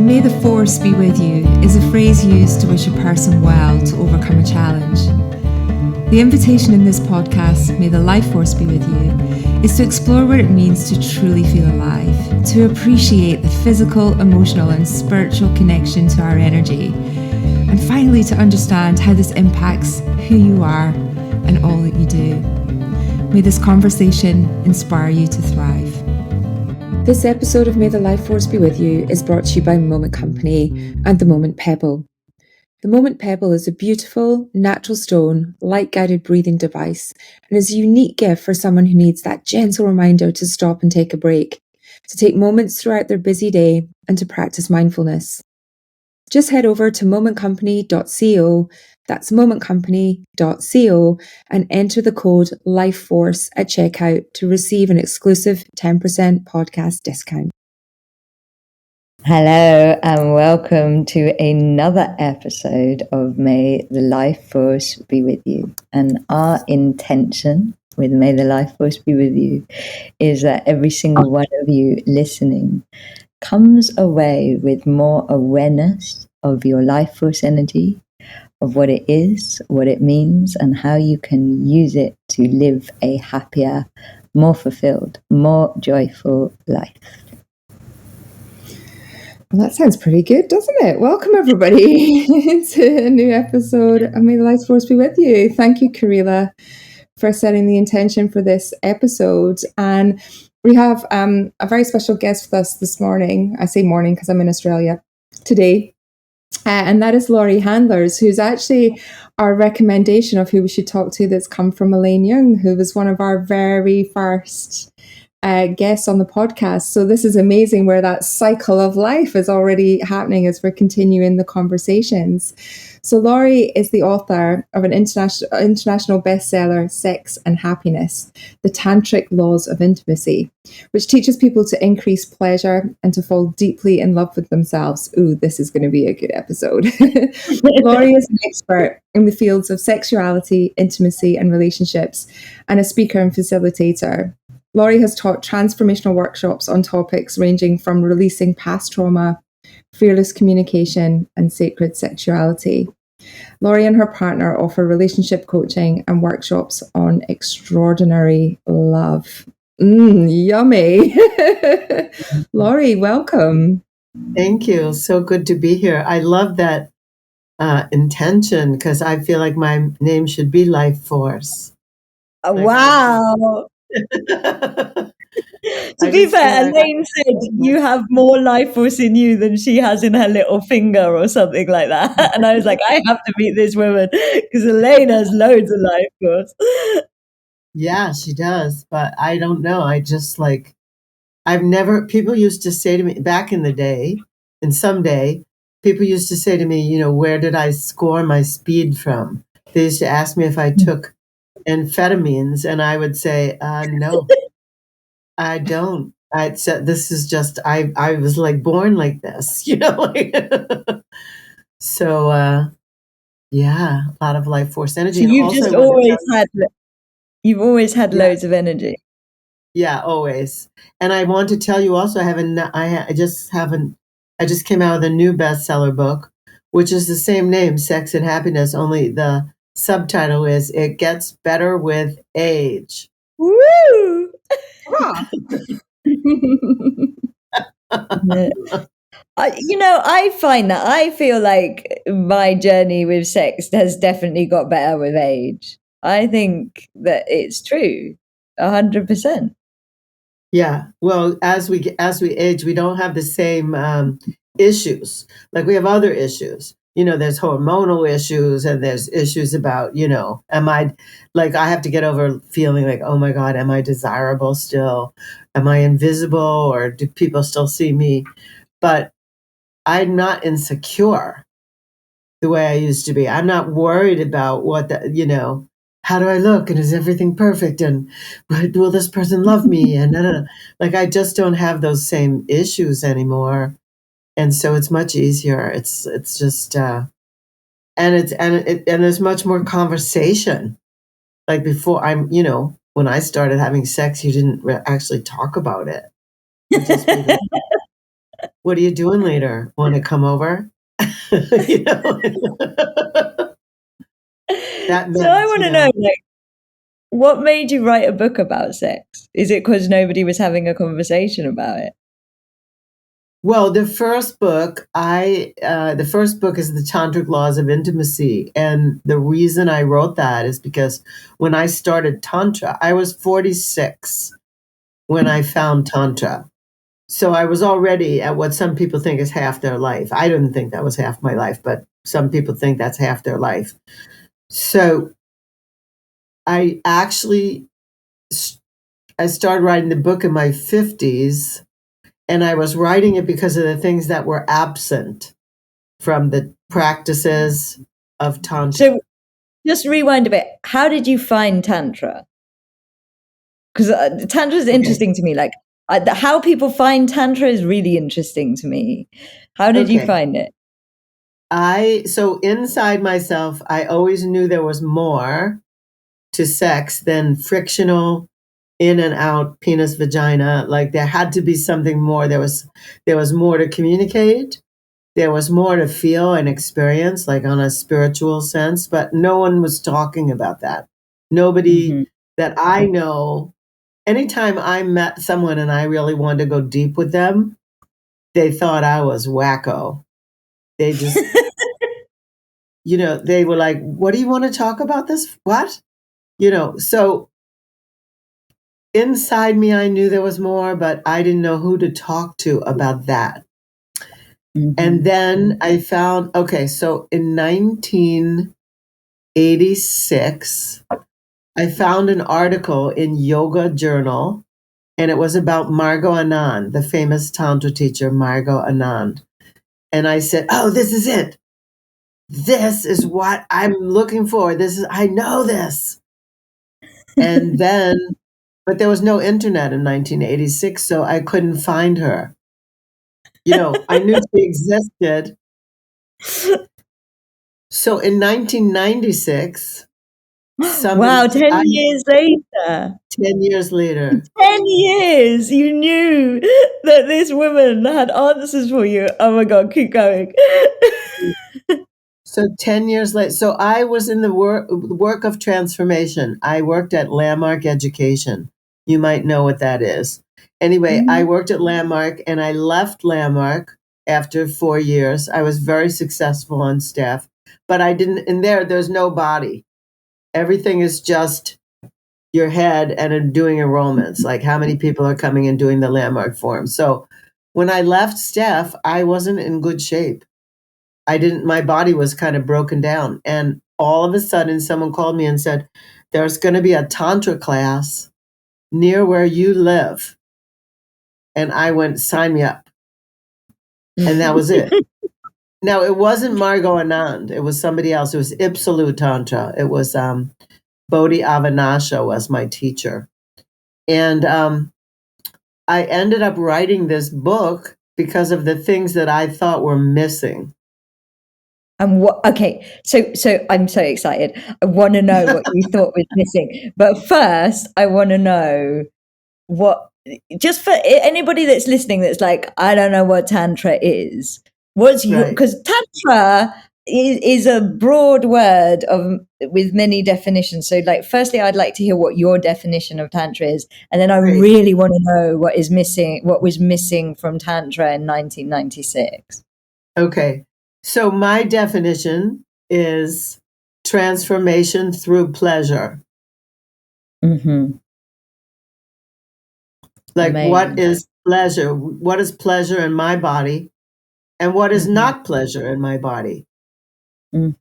May the force be with you is a phrase used to wish a person well to overcome a challenge. The invitation in this podcast, May the life force be with you, is to explore what it means to truly feel alive, to appreciate the physical, emotional and spiritual connection to our energy, and finally to understand how this impacts who you are and all that you do. May this conversation inspire you to thrive. This episode of May the Life Force Be With You is brought to you by Moment Company and the Moment Pebble. The Moment Pebble is a beautiful, natural stone, light-guided breathing device and is a unique gift for someone who needs that gentle reminder to stop and take a break, to take moments throughout their busy day and to practice mindfulness. Just head over to momentcompany.co, that's momentcompany.co, and enter the code LIFEFORCE at checkout to receive an exclusive 10% podcast discount. Hello and welcome to another episode of May the Life Force Be With You. And our intention with May the Life Force Be With You is that every single one of you listening comes away with more awareness of your life force energy, of what it is, what it means, and how you can use it to live a happier, more fulfilled, more joyful life. Well, that sounds pretty good, doesn't it? Welcome, everybody, to a new episode of May the Life Force Be With You. Thank you, Karila, for setting the intention for this episode. And we have a very special guest with us this morning. I say morning because I'm in Australia today. And that is Laurie Handlers, who's actually our recommendation of who we should talk to that's come from Elaine Young, who was one of our very first guests on the podcast. So this is amazing where that cycle of life is already happening as we're continuing the conversations. So Laurie is the author of an international bestseller, Sex and Happiness, the Tantric Laws of Intimacy, which teaches people to increase pleasure and to fall deeply in love with themselves. Ooh, this is going to be a good episode. Laurie is an expert in the fields of sexuality, intimacy, and relationships, and a speaker and facilitator. Laurie has taught transformational workshops on topics ranging from releasing past trauma, fearless communication, and sacred sexuality. Laurie and her partner offer relationship coaching and workshops on extraordinary love. Yummy. Laurie, welcome. Thank you. So good to be here. I love that intention because I feel like my name should be Life Force. Wow. To be fair, Elaine said you have more life force in you than she has in her little finger or something like that. And I was like, I have to meet this woman because Elaine has loads of life force. Yeah, she does. But I don't know. I just people used to say to me back in the day, and someday, people used to say to me, where did I score my speed from? They used to ask me if I took amphetamines, and I would say, no, I don't. I said, this is just, I was like born like this, So, yeah, a lot of life force energy. So you've always had loads of energy. Yeah, always. And I want to tell you also, I just came out with a new bestseller book, which is the same name, Sex and Happiness, only the subtitle is It Gets Better with Age. Woo! I find that I feel like my journey with sex has definitely got better with age. I think that it's true, 100%. Yeah. Well, as we age, we don't have the same issues. Like we have other issues. There's hormonal issues and there's issues about, am I, like, I have to get over feeling like, oh my God, am I desirable still? Am I invisible or do people still see me? But I'm not insecure the way I used to be. I'm not worried about how do I look and is everything perfect and will this person love me? And like, I just don't have those same issues anymore. And so it's much easier. It's just, and there's much more conversation. Like before, when I started having sex, you didn't actually talk about it. what are you doing later? Want to come over? You know, that So I meant, want to know, like, what made you write a book about sex? Is it because nobody was having a conversation about it? well, the first book is the Tantric Laws of Intimacy. And the reason I wrote that is because when I started Tantra, I was 46 when I found Tantra. So I was already at what some people think is half their life. I didn't think that was half my life, but some people think that's half their life. So I actually I started writing the book in my 50s, and I was writing it because of the things that were absent from the practices of Tantra. So just rewind a bit. How did you find Tantra? Because Tantra is interesting to me. Like, how people find Tantra is really interesting to me. How did you find it? So inside myself, I always knew there was more to sex than frictional in and out penis vagina. Like there had to be something more. There was more to communicate. There was more to feel and experience, like on a spiritual sense, but no one was talking about that. Nobody that I know, anytime I met someone and I really wanted to go deep with them, they thought I was wacko. They just, they were like, what do you want to talk about this? What? So inside me, I knew there was more, but I didn't know who to talk to about that. And then I found, so in 1986, I found an article in Yoga Journal, and it was about Margot Anand, the famous Tantra teacher, Margot Anand. And I said, oh, this is it. This is what I'm looking for. I know this. And then, but there was no internet in 1986, so I couldn't find her. I knew she existed. So in 1996, wow, 10 years later. 10 years later. 10 years! You knew that this woman had answers for you. Oh my God, keep going. So 10 years later, so I was in the work of transformation. I worked at Landmark Education. You might know what that is. Anyway, I worked at Landmark and I left Landmark after 4 years. I was very successful on staff, but there's no body. Everything is just your head and doing enrollments, like how many people are coming and doing the Landmark form. So when I left staff, I wasn't in good shape. My body was kind of broken down. And all of a sudden, someone called me and said, there's going to be a Tantra class near where you live. And I went, sign me up. And that was it. Now, it wasn't Margot Anand. It was somebody else. It was Ipsalu Tantra. It was Bodhi Avanasha was my teacher. And I ended up writing this book because of the things that I thought were missing. And so I'm so excited. I want to know what you thought was missing. But first, I want to know just for anybody that's listening that's like, I don't know what Tantra is. Because Tantra is a broad word with many definitions. So like, firstly, I'd like to hear what your definition of Tantra is. And then I really want to know what was missing from Tantra in 1996. Okay. So my definition is transformation through pleasure. Like, amazing. What is pleasure? What is pleasure in my body? And what is not pleasure in my body?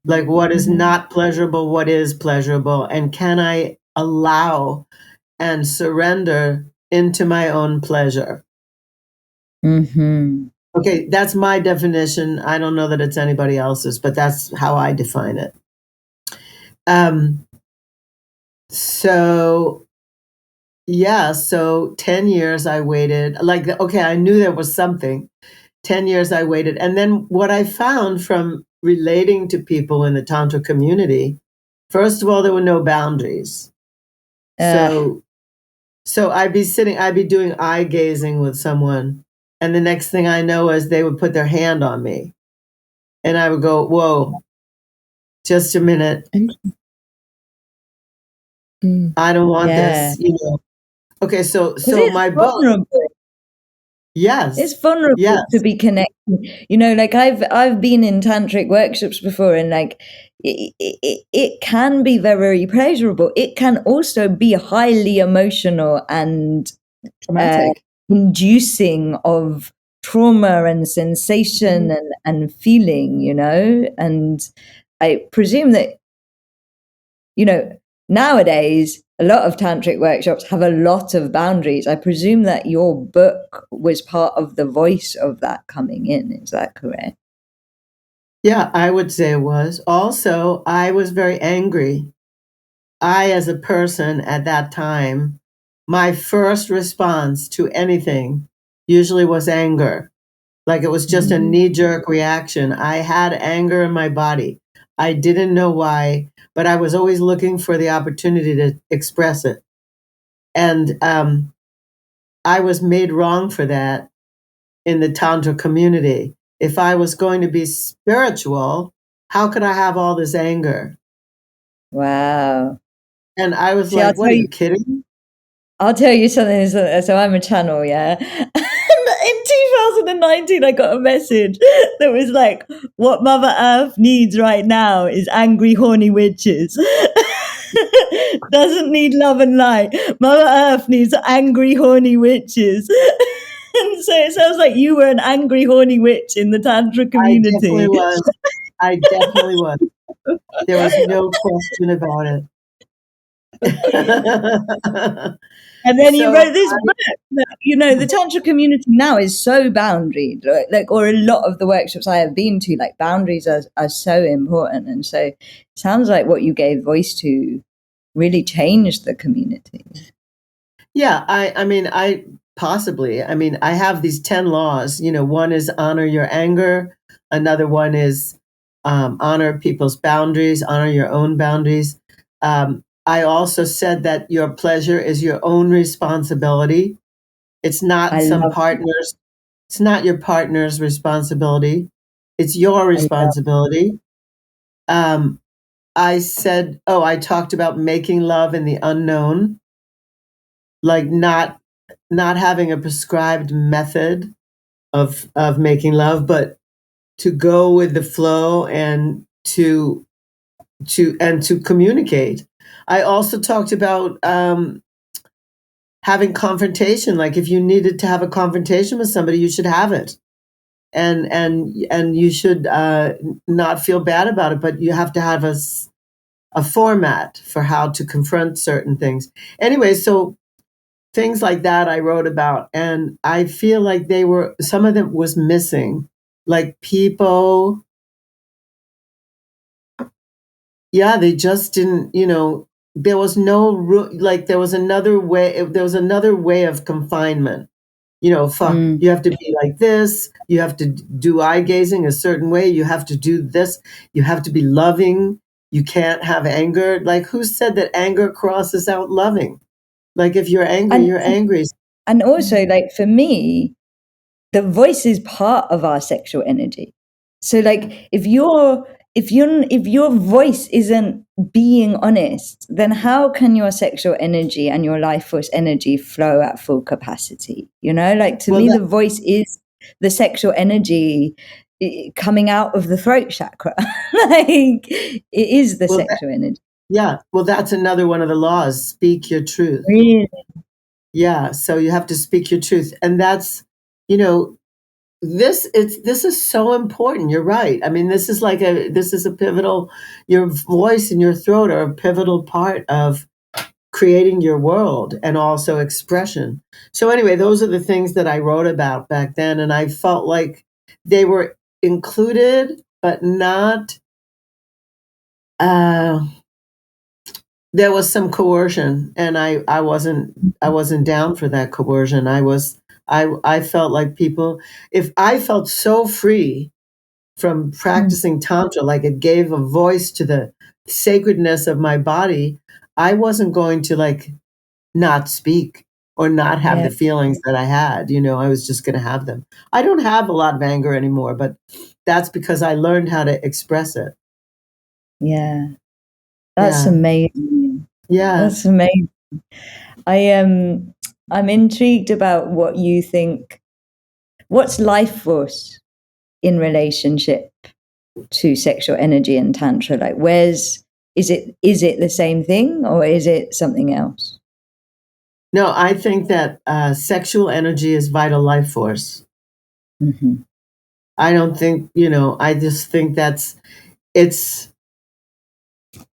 Like, what is not pleasurable? What is pleasurable? And can I allow and surrender into my own pleasure? Okay, that's my definition. I don't know that it's anybody else's, but that's how I define it. So 10 years I waited. I knew there was something. 10 years I waited. And then what I found from relating to people in the Tantra community, first of all, there were no boundaries. So I'd be doing eye gazing with someone And the next thing I know is they would put their hand on me. And I would go, whoa, just a minute. I don't want this, Okay, so my book. Yes. It's vulnerable to be connected. Like I've been in tantric workshops before, and like it can be very pleasurable. It can also be highly emotional and Traumatic. Inducing of trauma and sensation and feeling, and I presume that, nowadays a lot of tantric workshops have a lot of boundaries. I presume that your book was part of the voice of that coming in. Is that correct? Yeah, I would say it was. Also, I was very angry. I, as a person at that time, my first response to anything usually was anger. Like it was just a knee-jerk reaction. I had anger in my body. I didn't know why, but I was always looking for the opportunity to express it. And I was made wrong for that in the Tantra community. If I was going to be spiritual, how could I have all this anger? Wow. And I was like, what, are you kidding? I'll tell you something. So I'm a channel, yeah. In 2019, I got a message that was like, what Mother Earth needs right now is angry, horny witches. Doesn't need love and light. Mother Earth needs angry, horny witches. And so it sounds like you were an angry, horny witch in the Tantra community. I definitely was. I definitely was. There was no question about it. And then you wrote this book. The Tantra community now is so boundaried. Or a lot of the workshops I have been to, like boundaries are so important. And so it sounds like what you gave voice to really changed the community. Yeah, I have these 10 laws. One is honor your anger. Another one is honor people's boundaries, honor your own boundaries. I also said that your pleasure is your own responsibility. It's not it's not your partner's responsibility. It's your responsibility. I said, I talked about making love in the unknown, like not having a prescribed method of making love, but to go with the flow and to communicate. I also talked about having confrontation. Like if you needed to have a confrontation with somebody, you should have it, and you should not feel bad about it. But you have to have a format for how to confront certain things. Anyway, so things like that I wrote about, and I feel like some of them was missing. Like people, they just didn't, there was there was another way of confinement. You have to be like this, you have to do eye gazing a certain way, you have to do this, you have to be loving, you can't have anger. Like who said that anger crosses out loving? Like if you're angry, you're angry. And also, like for me, the voice is part of our sexual energy. So like if your voice isn't being honest, then how can your sexual energy and your life force energy flow at full capacity? Like to me, the voice is the sexual energy coming out of the throat chakra. Like it is the sexual energy. Yeah. Well, that's another one of the laws. Speak your truth. Really? Yeah. So you have to speak your truth. And that's, this is so important. You're right. I mean, this is a pivotal, your voice and your throat are a pivotal part of creating your world and also expression. So anyway, those are the things that I wrote about back then. And I felt like they were included, but not, there was some coercion, and I wasn't down for that coercion. I felt like I felt so free from practicing Tantra, like it gave a voice to the sacredness of my body, I wasn't going to not speak. or not have the feelings that I had. I was just going to have them. I don't have a lot of anger anymore, but that's because I learned how to express it. Yeah. That's amazing. Yeah. That's amazing. I'm intrigued about what you think. What's life force in relationship to sexual energy and Tantra? Like, is it the same thing, or is it something else? No, I think that sexual energy is vital life force. Mm-hmm. I don't think, I just think it's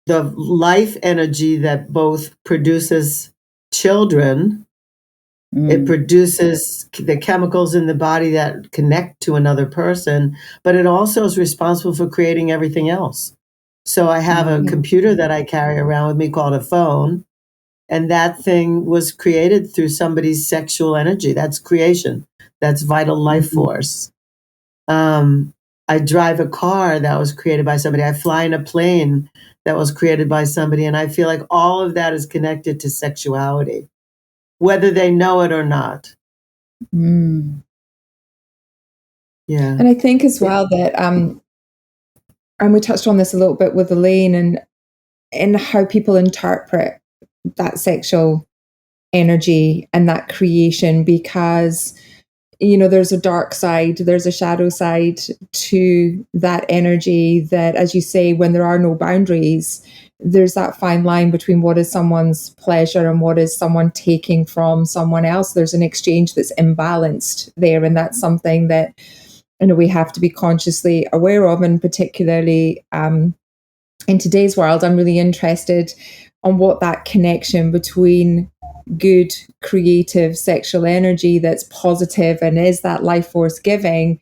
the life energy that both produces children. It produces the chemicals in the body that connect to another person, but it also is responsible for creating everything else. So I have a computer that I carry around with me called a phone, and that thing was created through somebody's sexual energy. That's creation. That's vital life force. I drive a car that was created by somebody. I fly in a plane that was created by somebody. And I feel like all of that is connected to sexuality, whether they know it or not. Yeah. And I think as well that, and we touched on this a little bit with Elaine, and how people interpret that sexual energy and that creation, because there's a dark side, there's a shadow side to that energy, that, as you say, when there are no boundaries, there's that fine line between what is someone's pleasure and what is someone taking from someone else. There's an exchange that's imbalanced there, and that's something that we have to be consciously aware of. And particularly in today's world, I'm really interested on what that connection between good, creative sexual energy that's positive and is that life force giving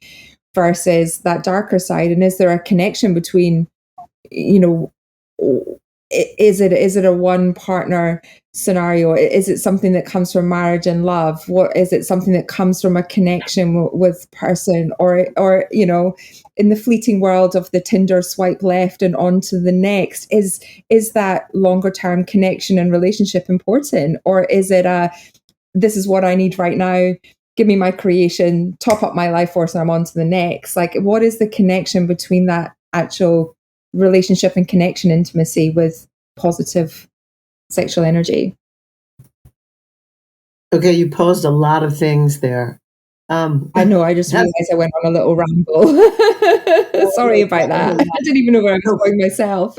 versus that darker side. And is there a connection between, is it a one partner scenario? Is it something that comes from marriage and love? What is it? Something that comes from a connection with person, or in the fleeting world of the Tinder swipe left and on to the next? Is that longer term connection and relationship important, or is it this is what I need right now? Give me my creation, top up my life force, and I'm on to the next. Like, what is the connection between that actual relationship and connection, intimacy with positive sexual energy? Okay, you posed a lot of things there. I know, I just realized I went on a little ramble. Sorry about that. I didn't even know where I was going myself.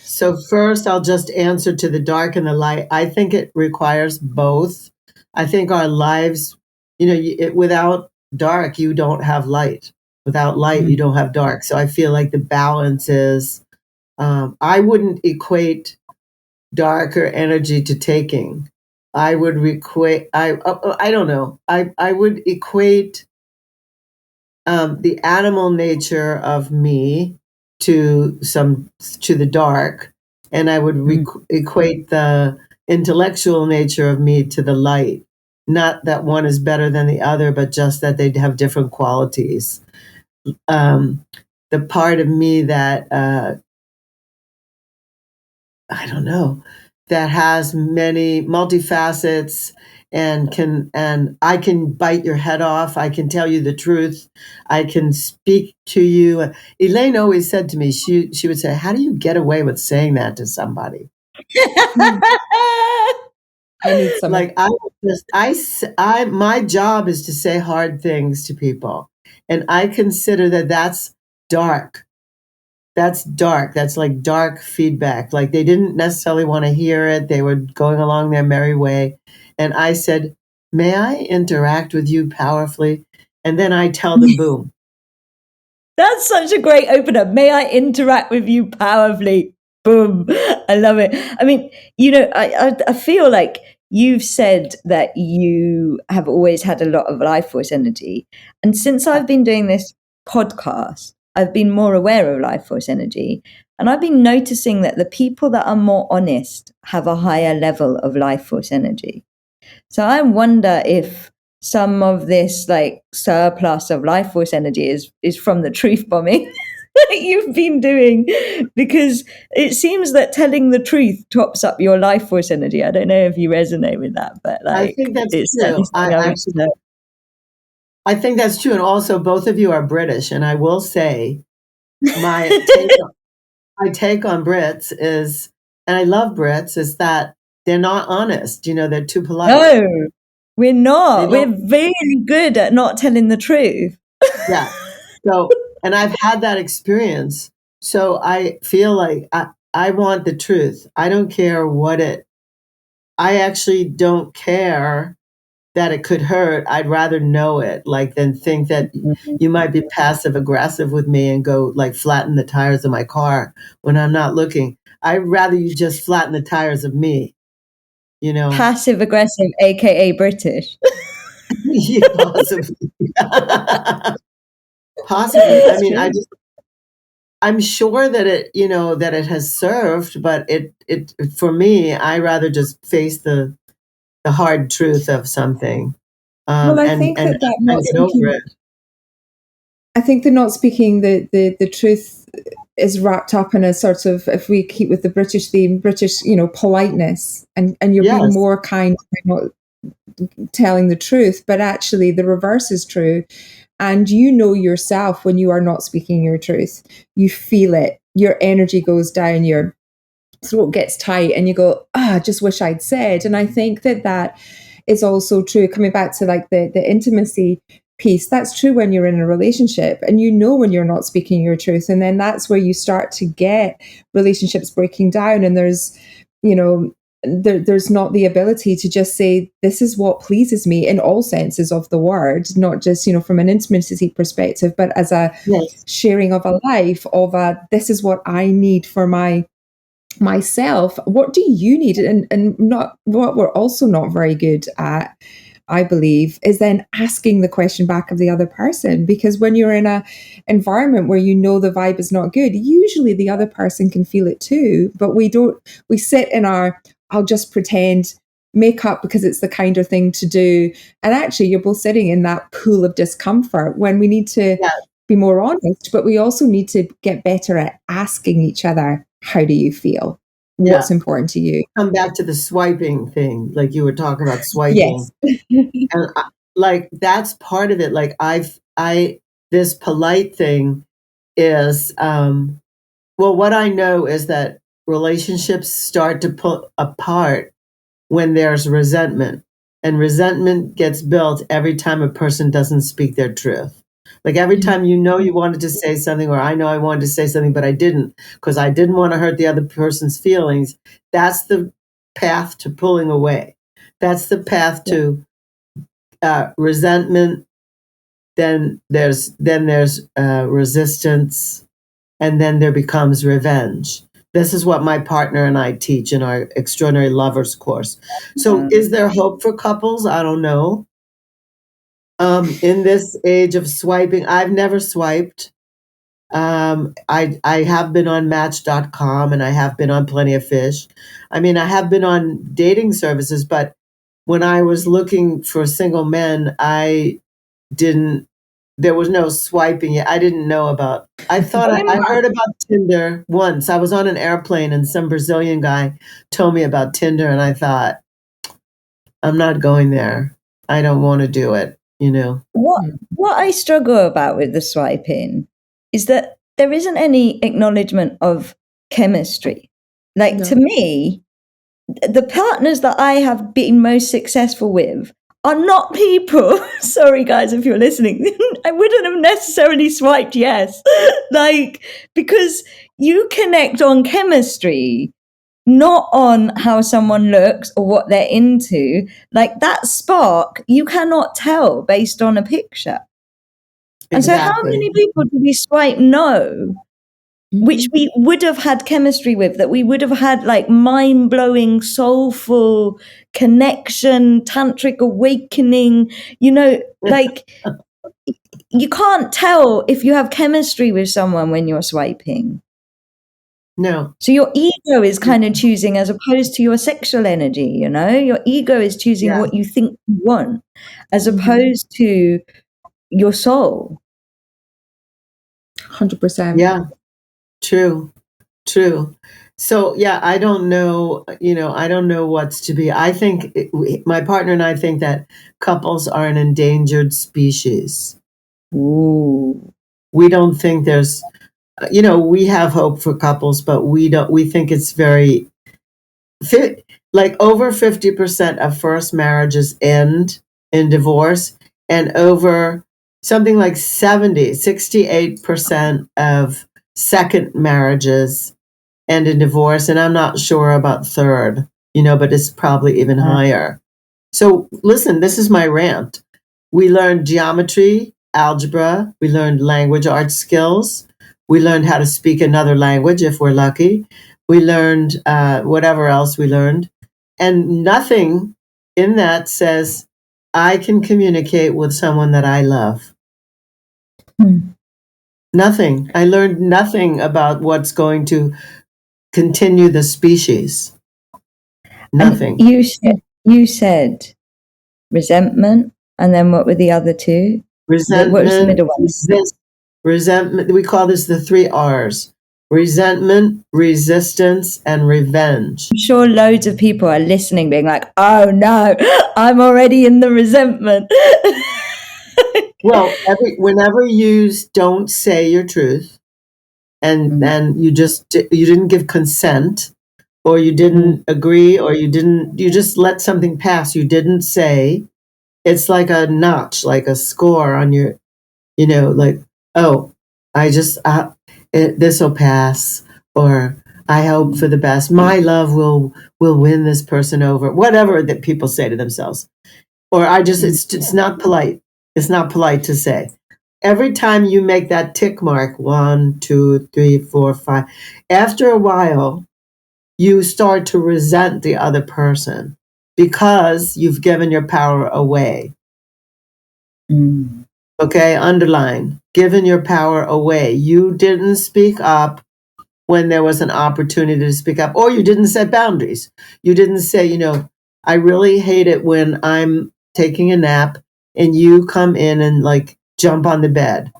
So first, I'll just answer to the dark and the light. I think it requires both. I think our lives, without dark, you don't have light. Without light, you don't have dark. So I feel like the balance is, I wouldn't equate darker energy to taking. I would equate, I don't know. I would equate the animal nature of me to the dark, and I would equate the intellectual nature of me to the light. Not that one is better than the other, but just that they have different qualities. The part of me that I don't know, that has many multifacets and I can bite your head off. I can tell you the truth. I can speak to you. Elaine always said to me, she would say, "How do you get away with saying that to somebody?" I need some. Like my job is to say hard things to people, and I consider that that's dark. That's dark. That's like dark feedback. Like they didn't necessarily want to hear it. They were going along their merry way. And I said, "May I interact with you powerfully?" And then I tell them, boom. That's such a great opener. May I interact with you powerfully? Boom. I love it. I mean, I feel like you've said that you have always had a lot of life force energy. And since I've been doing this podcast, I've been more aware of life force energy. And I've been noticing that the people that are more honest have a higher level of life force energy. So I wonder if some of this like surplus of life force energy is from the truth bombing. that you've been doing, because it seems that telling the truth tops up your life force energy. I don't know if you resonate with that, but I think that's it's true. I think that's true. And also, both of you are British. And I will say, my take on Brits is, and I love Brits, is that they're not honest. They're too polite. No, we're not. We're really good at not telling the truth. Yeah. So, and I've had that experience. So I feel like I want the truth. I don't care I actually don't care that it could hurt. I'd rather know it, than think that you might be passive aggressive with me and go flatten the tires of my car when I'm not looking. I'd rather you just flatten the tires of me. Passive aggressive, aka British. Yeah, possibly. Possibly. I mean, I'm sure that it has served, but it for me, I rather just face the hard truth of something. Well, I think that not get over it. I think that not speaking the truth is wrapped up in a sort of, if we keep with the British theme, British, politeness, and you're being more kind by not telling the truth, but actually the reverse is true. And yourself when you are not speaking your truth. You feel it. Your energy goes down, your throat gets tight, and you go, I just wish I'd said. And I think that is also true, coming back to the intimacy piece. That's true when you're in a relationship and when you're not speaking your truth. And then that's where you start to get relationships breaking down. And there's, there's not the ability to just say, this is what pleases me in all senses of the word, not just, from an intimacy perspective, but as a sharing of a life, this is what I need for myself. What do you need? And not what we're also not very good at, I believe, is then asking the question back of the other person. Because when you're in a environment where the vibe is not good, usually the other person can feel it too, but we sit in our, I'll just pretend, make up because it's the kinder thing to do. And actually you're both sitting in that pool of discomfort when we need to be more honest, but we also need to get better at asking each other, how do you feel? What's important to you? Come back to the swiping thing, like you were talking about swiping. And that's part of it. This polite thing is, what I know is that relationships start to pull apart when there's resentment, and resentment gets built every time a person doesn't speak their truth. Like every time you wanted to say something, or I know I wanted to say something, but I didn't because I didn't want to hurt the other person's feelings. That's the path to pulling away. That's the path to resentment. Then there's resistance, and then there becomes revenge. This is what my partner and I teach in our Extraordinary Lovers course. So is there hope for couples? I don't know. In this age of swiping, I've never swiped. I have been on Match.com, and I have been on Plenty of Fish. I mean, I have been on dating services, but when I was looking for single men, there was no swiping yet. I didn't know about, I thought I heard about Tinder once. I was on an airplane and some Brazilian guy told me about Tinder, and I thought, I'm not going there. I don't want to do it, What I struggle about with the swiping is that there isn't any acknowledgement of chemistry. To me, the partners that I have been most successful with are not people. Sorry, guys, if you're listening, I wouldn't have necessarily swiped yes. Because you connect on chemistry, not on how someone looks or what they're into. That spark, you cannot tell based on a picture. And so how many people do we swipe no, which we would have had chemistry with, that we would have had mind-blowing, soulful connection, tantric awakening, you can't tell if you have chemistry with someone when you're swiping. No. So your ego is kind of choosing as opposed to your sexual energy, your ego is choosing what you think you want as opposed to your soul. 100%. Yeah, true. So yeah, I don't know, I don't know what's to be. I think my partner and I think that couples are an endangered species. Ooh. We don't think there's, we have hope for couples, but we think it's very, like over 50% of first marriages end in divorce, and over something like 68% of second marriages end in divorce. And I'm not sure about third, but it's probably even higher. So listen, this is my rant. We learned geometry, algebra, we learned language arts skills, we learned how to speak another language if we're lucky, we learned whatever else we learned. And nothing in that says I can communicate with someone that I love. Nothing. I learned nothing about what's going to continue the species. Nothing. And you said resentment, and then what were the other two? Resentment. What was the middle one? Resentment. We call this the 3 R's. Resentment, resistance, and revenge. I'm sure loads of people are listening being like, oh no, I'm already in the resentment. Well, whenever you don't say your truth, and you didn't give consent, or you didn't agree, or you just let something pass, you didn't say, it's like a notch, like a score on your, like, oh, this will pass, or I hope for the best. My love will win this person over, whatever that people say to themselves. Or it's not polite. It's not polite to say. Every time you make that tick mark, 1, 2, 3, 4, 5, after a while, you start to resent the other person because you've given your power away. Okay, underline, given your power away. You didn't speak up when there was an opportunity to speak up, or you didn't set boundaries. You didn't say, I really hate it when I'm taking a nap and you come in and like jump on the bed.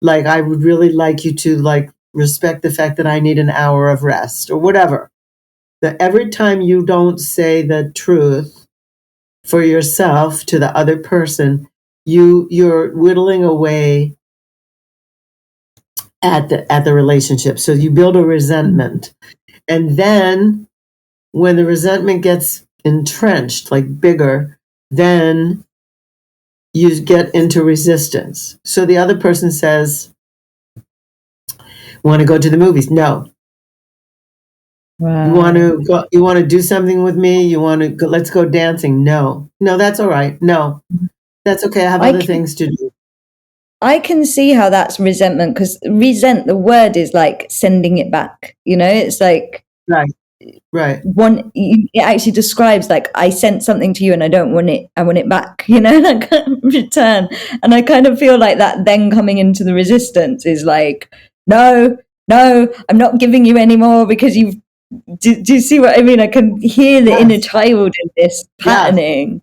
Like, I would really like you to like respect the fact that I need an hour of rest, or whatever. That every time you don't say the truth for yourself to the other person, you're whittling away at the relationship. So you build a resentment. And then when the resentment gets entrenched, like bigger, then you get into resistance. So the other person says, want to go to the movies? No. Wow. You want to do something with me? You want to go, let's go dancing? No, that's all right. No, that's okay. I have other things to do. I can see how that's resentment, because the word is like sending it back. It's like right. It actually describes like, I sent something to you and I don't want it. I want it back. Like return. And I kind of feel like that then coming into the resistance is like, no, I'm not giving you anymore because you've. Do you see what I mean? I can hear the inner child in this patterning. Yes.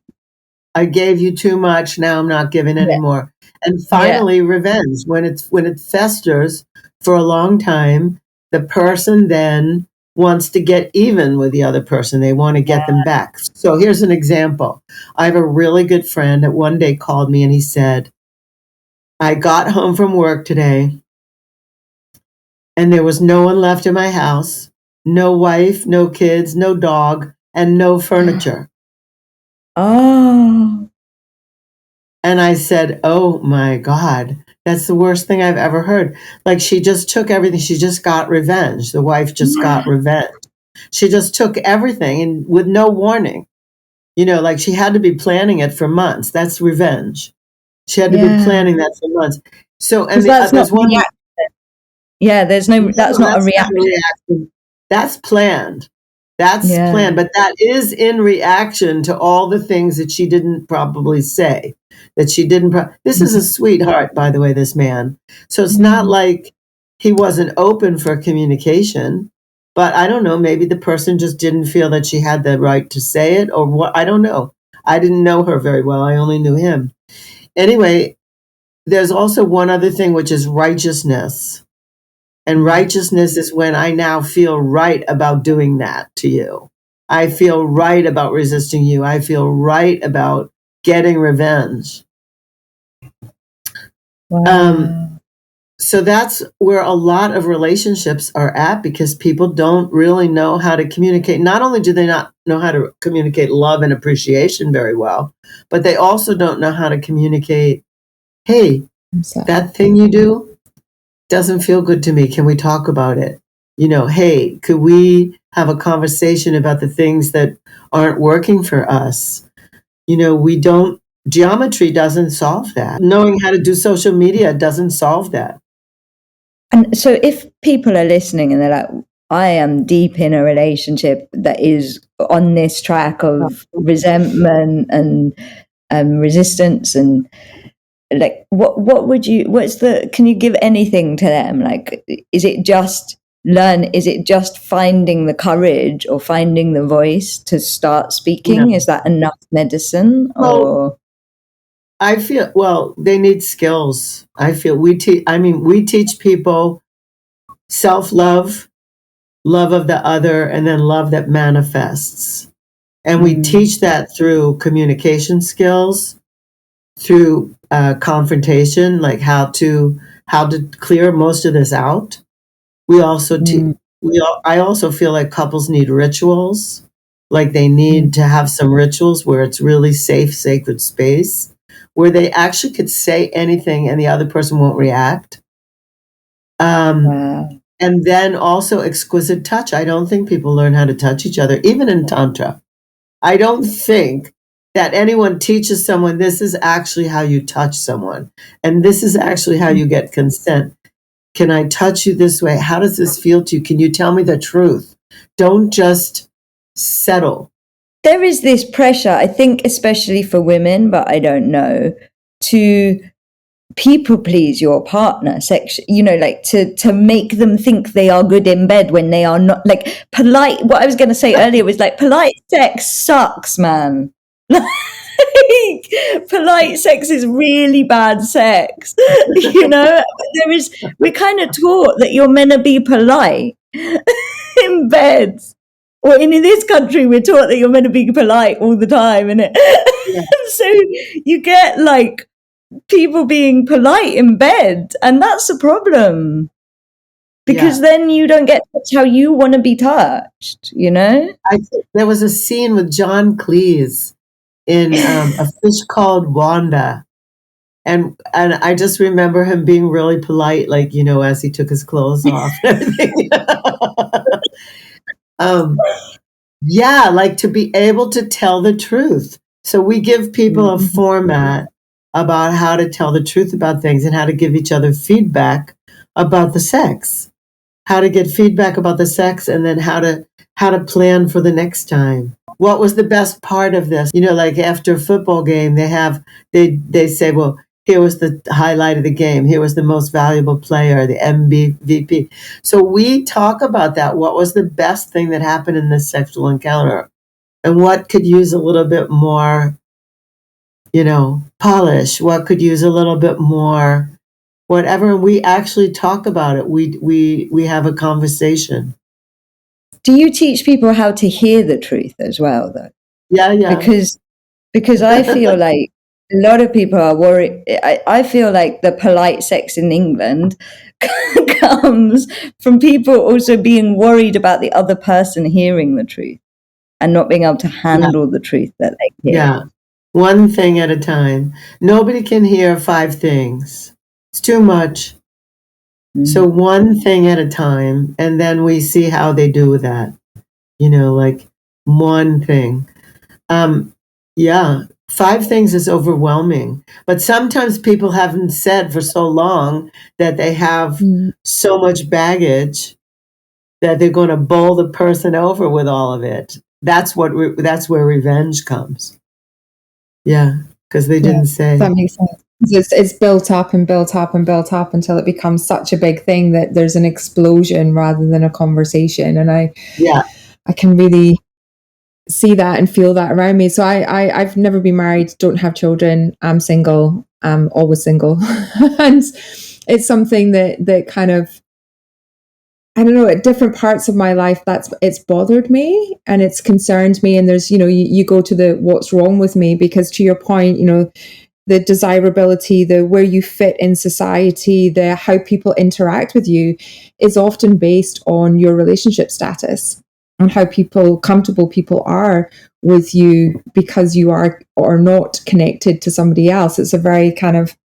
I gave you too much. Now I'm not giving anymore. And finally, revenge. When it festers for a long time, the person then wants to get even with the other person. They want to get them back. So here's an example. I have a really good friend that one day called me and he said, I got home from work today and there was no one left in my house. No wife, no kids, no dog, and no furniture. Oh. And I said, oh my God, that's the worst thing I've ever heard. Like, she just took everything. She just got revenge. The wife just got revenge. She just took everything and with no warning. Like, she had to be planning it for months. That's revenge. She had to be planning that for months. So, and there's one. Yeah, that's not a reaction. That's planned. That's planned, but that is in reaction to all the things that she didn't probably say. That she didn't. This is a sweetheart, by the way, this man. So it's not like he wasn't open for communication, but I don't know. Maybe the person just didn't feel that she had the right to say it, or what? I don't know. I didn't know her very well. I only knew him. Anyway, there's also one other thing, which is righteousness. And righteousness is when I now feel right about doing that to you. I feel right about resisting you. I feel right about getting revenge. Wow. So that's where a lot of relationships are at, because people don't really know how to communicate. Not only do they not know how to communicate love and appreciation very well, but they also don't know how to communicate, hey, that thing you do doesn't feel good to me. Can we talk about it? Hey, could we have a conversation about the things that aren't working for us? Geometry doesn't solve that. Knowing how to do social media doesn't solve that. And so if people are listening and they're like, I am deep in a relationship that is on this track of resentment and resistance, and like, can you give anything to them? Like, is it just finding the courage or finding the voice to start speaking? No. Is that enough medicine? I feel, they need skills. I feel we teach people self-love, love of the other, and then love that manifests. And we teach that through communication skills, through confrontation, like how to clear most of this out. We also I also feel like couples need rituals, like they need to have some rituals where it's really safe, sacred space, where they actually could say anything and the other person won't react. Wow. And then also exquisite touch. I don't think people learn how to touch each other, even in Tantra. I don't think that anyone teaches someone this is actually how you touch someone, and this is actually how you get consent. Can I touch you this way? How does this feel to you? Can you tell me the truth? Don't just settle. There is this pressure, I think, especially for women, but I don't know, to people please your partner, like to make them think they are good in bed when they are not. Like, polite, what I was going to say earlier was like, polite sex sucks, man. Polite sex is really bad sex. We're kind of taught that you're meant to be polite in bed. Or in this country, we're taught that you're meant to be polite all the time, innit? Yeah. So you get like people being polite in bed, and that's a problem, because then you don't get touched how you want to be touched. There was a scene with John Cleese in A Fish Called Wanda, and I just remember him being really polite, like as he took his clothes off and everything. Like to be able to tell the truth. So we give people a format about how to tell the truth about things and how to give each other feedback about the sex, how to get feedback about the sex, and then how to plan for the next time. What was the best part of this? Like after a football game, they say, well, here was the highlight of the game. Here was the most valuable player, the MVP. So we talk about that. What was the best thing that happened in this sexual encounter? And what could use a little bit more, polish? What could use a little bit more, whatever? We actually talk about it. We have a conversation. Do you teach people how to hear the truth as well, though? Yeah. Because I feel like a lot of people are worried. I feel like the polite sex in England comes from people also being worried about the other person hearing the truth and not being able to handle the truth that they hear. Yeah. One thing at a time. Nobody can hear 5 things. It's too much. So one thing at a time, and then we see how they do with that. Like one thing. 5 things is overwhelming. But sometimes people haven't said for so long that they have so much baggage that they're going to bowl the person over with all of it. That's where revenge comes. Yeah, because they didn't say. That makes sense. It's built up and built up and built up until it becomes such a big thing that there's an explosion rather than a conversation. And I can really see that and feel that around me. So I've never been married, don't have children. I'm single. I'm always single. And it's something that kind of I don't know, at different parts of my life, it's bothered me and it's concerned me. And there's, you go to the what's wrong with me, because to your point, the desirability, the where you fit in society, the how people interact with you is often based on your relationship status and how comfortable people are with you because you are or not connected to somebody else. It's a very kind of,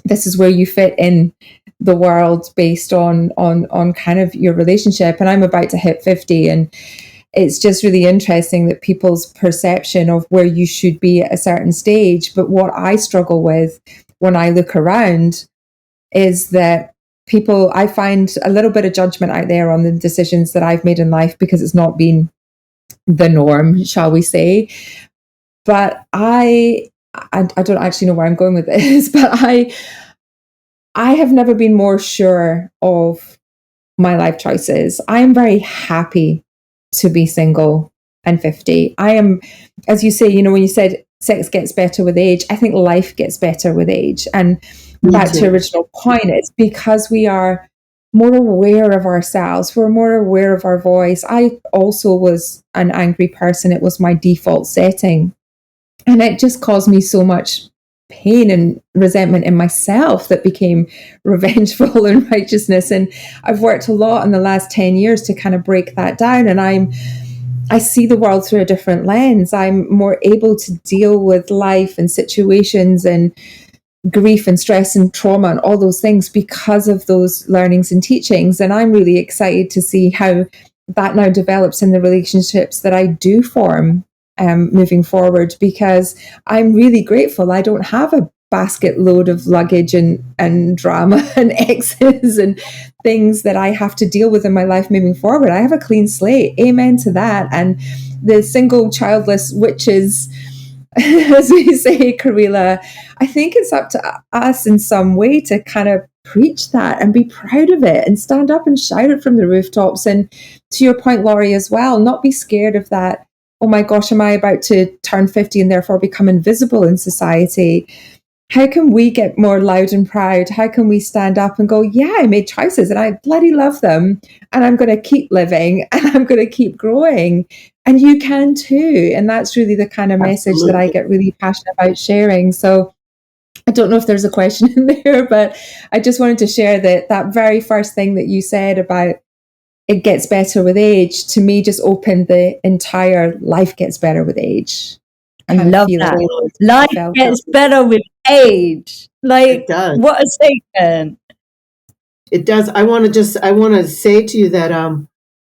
this is where you fit in the world based on kind of your relationship. And I'm about to hit 50, and it's just really interesting that people's perception of where you should be at a certain stage. But what I struggle with when I look around is that I find a little bit of judgment out there on the decisions that I've made in life because it's not been the norm, shall we say. But I don't actually know where I'm going with this, but I have never been more sure of my life choices. I am very happy to be single and 50. I am, as you say, when you said sex gets better with age, I think life gets better with age. And back to original point, it's because we are more aware of ourselves. We're more aware of our voice. I also was an angry person. It was my default setting. And it just caused me so much pain and resentment in myself that became revengeful and righteousness. And I've worked a lot in the last 10 years to kind of break that down. And I see the world through a different lens. I'm more able to deal with life and situations and grief and stress and trauma and all those things because of those learnings and teachings. And I'm really excited to see how that now develops in the relationships that I do form moving forward, because I'm really grateful I don't have a basket load of luggage and drama and exes and things that I have to deal with in my life moving forward. I have a clean slate. Amen to that. And the single childless witches, as we say, Karila, I think it's up to us in some way to kind of preach that and be proud of it and stand up and shout it from the rooftops. And to your point, Laurie, as well, not be scared of that. Oh my gosh, am I about to turn 50 and therefore become invisible in society? How can we get more loud and proud? How can we stand up and go, yeah, I made choices and I bloody love them, and I'm going to keep living and I'm going to keep growing, and you can too. And that's really the kind of message that I get really passionate about sharing. So I don't know if there's a question in there, but I just wanted to share that very first thing that you said about it gets better with age, to me, just opened the entire life gets better with age. I love that. Life gets better with age. Like, what a statement. It does. I want to say to you that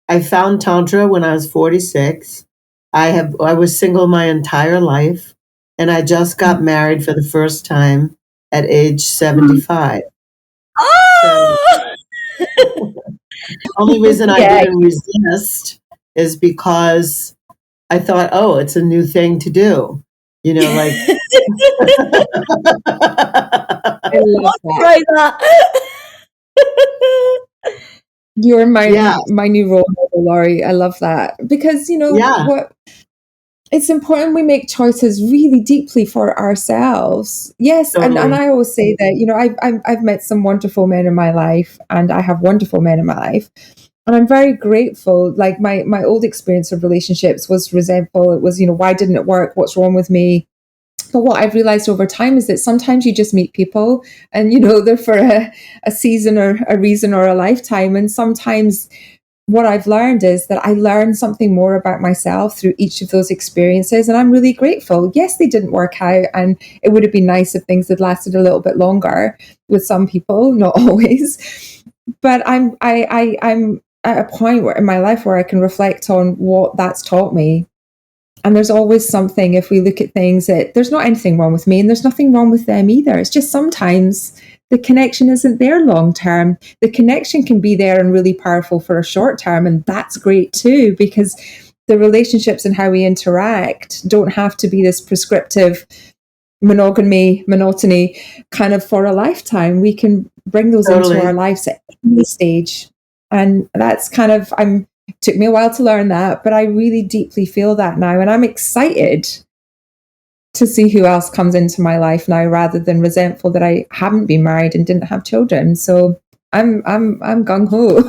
I found Tantra when I was 46. I was single my entire life, and I just got married for the first time at age 75. Oh! The only reason I didn't resist is because I thought, oh, it's a new thing to do. Like I love that. You're my new role model, Laurie. I love that, because what it's important we make choices really deeply for ourselves. Yes, totally. and I always say that I've met some wonderful men in my life, and I have wonderful men in my life, and I'm very grateful. Like my old experience of relationships was resentful. It was why didn't it work? What's wrong with me? But what I've realized over time is that sometimes you just meet people and they're for a season or a reason or a lifetime, and sometimes what I've learned is that I learned something more about myself through each of those experiences. And I'm really grateful. Yes, they didn't work out, and it would have been nice if things had lasted a little bit longer with some people, not always. But I'm at a point in my life where I can reflect on what that's taught me. And there's always something, if we look at things, that there's not anything wrong with me and there's nothing wrong with them either. It's just sometimes the connection isn't there long term. The connection can be there and really powerful for a short term, and that's great too, because the relationships and how we interact don't have to be this prescriptive monogamy, monotony kind of for a lifetime. We can bring those into our lives at any stage. And that's kind of, took me a while to learn that, but I really deeply feel that now, and I'm excited to see who else comes into my life now, rather than resentful that I haven't been married and didn't have children. So I'm gung ho.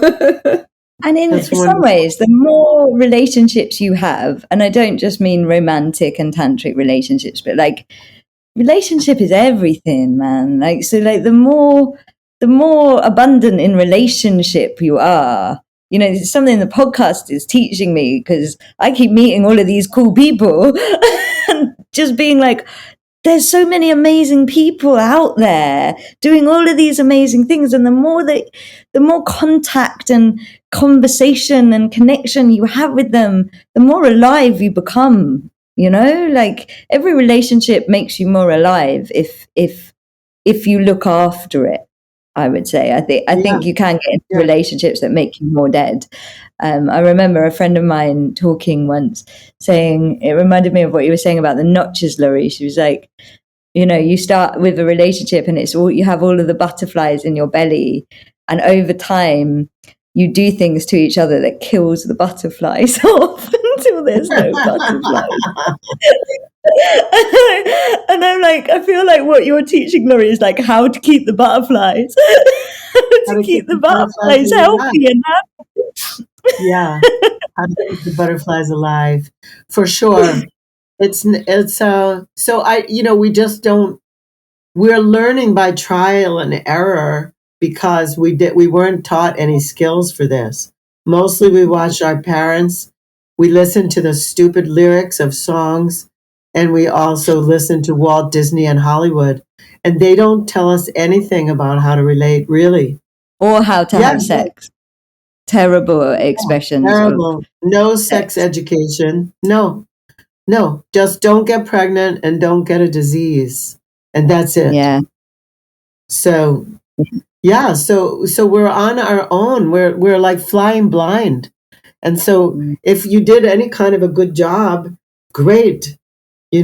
And in That's some wonderful. ways, the more relationships you have, and I don't just mean romantic and tantric relationships, but like relationship is everything, man. Like, so like the more abundant in relationship you are, you know, it's something the podcast is teaching me, because I keep meeting all of these cool people and just being like, there's so many amazing people out there doing all of these amazing things. And the more contact and conversation and connection you have with them, the more alive you become, you know, like every relationship makes you more alive if you look after it. I would say, I think you can get into relationships that make you more dead. I remember a friend of mine talking once, saying, it reminded me of what you were saying about the notches, Laurie. She was like, you know, you start with a relationship and it's all, you have all of the butterflies in your belly, and over time you do things to each other that kills the butterflies off until there's no butterflies. And I'm like, I feel like what you're teaching, Laurie, is like how to keep the butterflies, to keep the butterflies healthy and happy. Yeah, how to keep the butterflies alive, for sure. It's so we just don't. We're learning by trial and error, because we weren't taught any skills for this. Mostly we watched our parents. We listened to the stupid lyrics of songs, and we also listened to Walt Disney and Hollywood, and they don't tell us anything about how to relate, really, or how to have sex. Terrible expressions. Terrible. No sex education. No, just don't get pregnant and don't get a disease, and that's it. Yeah. So yeah, so we're on our own. We're like flying blind. And so if you did any kind of a good job, great, but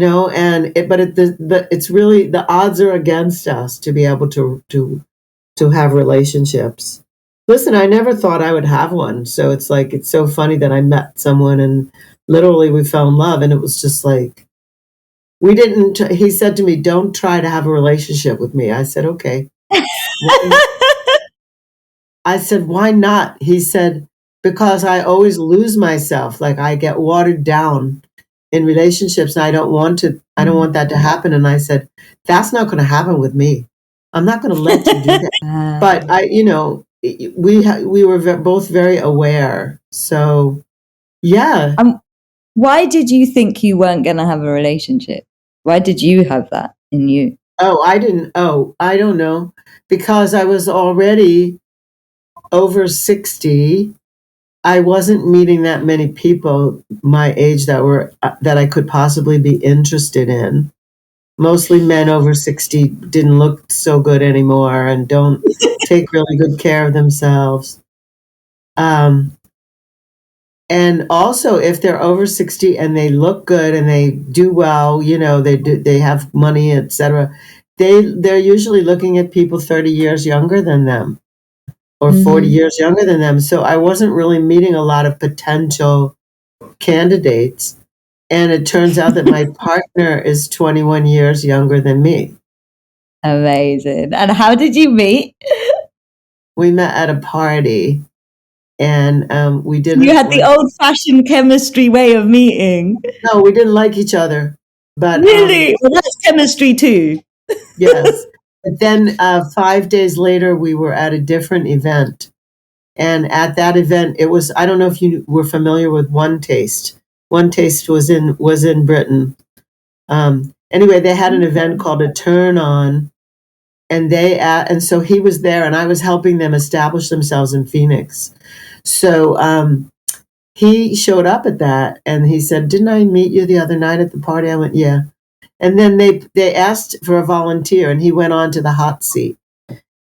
it's really, the odds are against us to be able to have relationships. Listen, I never thought I would have one. So it's like, it's so funny that I met someone and literally we fell in love, and it was just like, he said to me, don't try to have a relationship with me. I said, okay. I said, why not? He said, because I always lose myself. Like, I get watered down in relationships, and I don't want that to happen. And I said, that's not going to happen with me. I'm not going to let you do that. But we were both very aware. So, yeah. Why did you think you weren't going to have a relationship? Why did you have that in you? I don't know. Because I was already over 60. I wasn't meeting that many people my age that I could possibly be interested in. Mostly men over 60 didn't look so good anymore and don't take really good care of themselves. And also, if they're over 60 and they look good and they do well, they have money, etc., they're usually looking at people 30 years younger than them, or 40 years younger than them. So I wasn't really meeting a lot of potential candidates. And it turns out that my partner is 21 years younger than me. Amazing. And how did you meet? We met at a party, and we didn't. You had the old-fashioned chemistry way of meeting. No, we didn't like each other. But really? Well, that's chemistry too. Yes. But then 5 days later, we were at a different event. And at that event, it was, I don't know if you were familiar with One Taste. One Taste was in Britain. Anyway, they had an event called a Turn On, and so he was there, and I was helping them establish themselves in Phoenix. So he showed up at that, and he said, "Didn't I meet you the other night at the party?" I went, "Yeah." And then they asked for a volunteer, and he went on to the hot seat.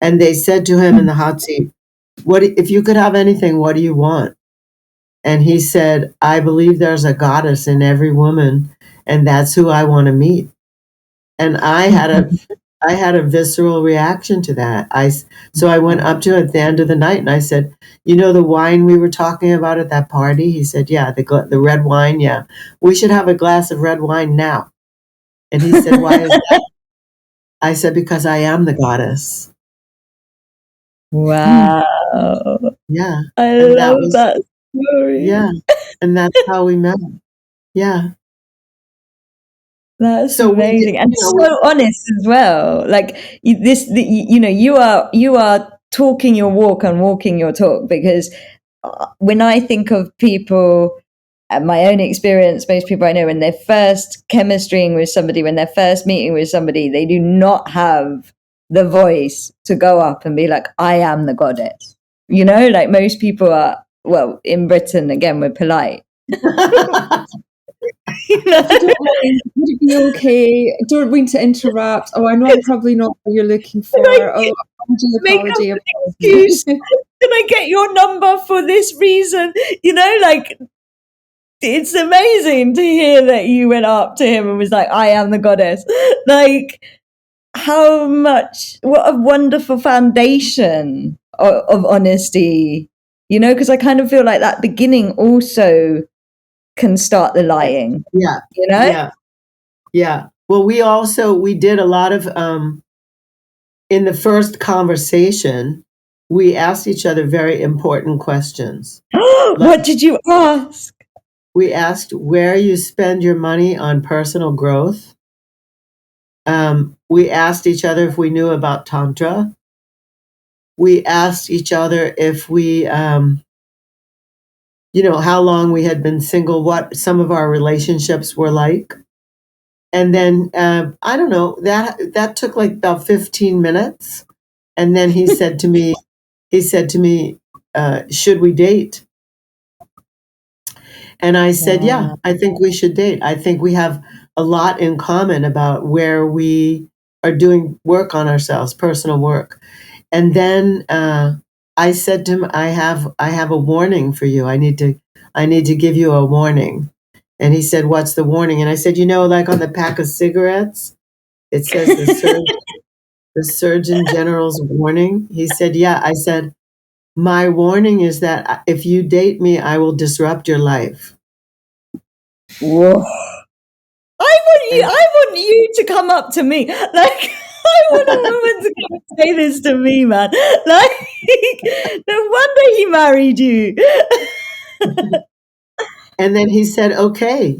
And they said to him in the hot seat, "What if you could have anything? What do you want?" And he said, "I believe there's a goddess in every woman, and that's who I want to meet." And I had a visceral reaction to that. So I went up to him at the end of the night and I said, "You know the wine we were talking about at that party?" He said, "Yeah, the red wine. Yeah, we should have a glass of red wine now." And he said, "Why is that?" I said, "Because I am the goddess." Wow. Yeah. I And love that story. yeah. And that's how we met. Yeah. That's So we did, amazing, and so honest as well. Like you are talking your walk and walking your talk, because when I think of people, my own experience, most people I know, when they're first chemistrying with somebody, when they're first meeting with somebody, they do not have the voice to go up and be like, I am the goddess. Like most people are, well, in Britain, again, we're polite. If you don't mind, would it be okay? I don't mean to interrupt. Oh, I know I'm probably not what you're looking for. Oh, apology. Make up an excuse. Can I get your number for this reason? Like, it's amazing to hear that you went up to him and was like, I am the goddess. Like, what a wonderful foundation of honesty, because I kind of feel like that beginning also can start the lying. Yeah. Yeah. Yeah. Well, we did a lot of, in the first conversation, we asked each other very important questions. What did you ask? We asked where you spend your money on personal growth. We asked each other if we knew about Tantra. We asked each other if we, how long we had been single, what some of our relationships were like. And then, I don't know, that took like about 15 minutes. And then he said to me, should we date? And I said, yeah, I think we should date. I think we have a lot in common about where we are doing work on ourselves, personal work. And then I said to him, I have a warning for you. I need to give you a warning. And he said, what's the warning? And I said, like on the pack of cigarettes, it says the Surgeon General's warning. He said, yeah. I said, my warning is that if you date me, I will disrupt your life. Whoa. I want you to come up to me. Like, I want a woman to come and say this to me, man. Like, no wonder he married you. And then he said, okay.